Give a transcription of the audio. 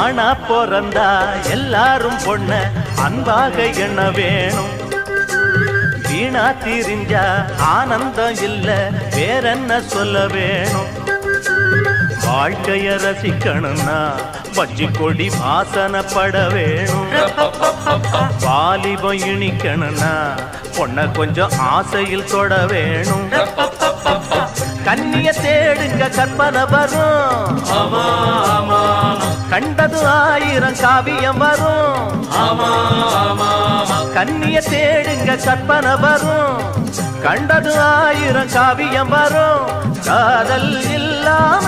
ஆனா பிறந்தா எல்லாரும் பொண்ண அன்பாக எண்ண வேணும். வீணா திரிஞ்சா ஆனந்தம் இல்ல வேறென்ன சொல்ல வேணும். வாழ்க்கைய ரசிக்கணும்னா பஜ்ஜி கொடி வாசனப்பட வேணும். வாலிபம் இனிக்கணும்னா பொண்ண கொஞ்சம் ஆசையில் தொட வேணும். கண்ணிய தேடுங்க கற்பனை வரும். கண்டது 1000 காவியம் வரும். கண்ணிய தேடுங்க கற்பனை வரும். கண்டது 1000 காவியம் வரும். காதல் இல்லாம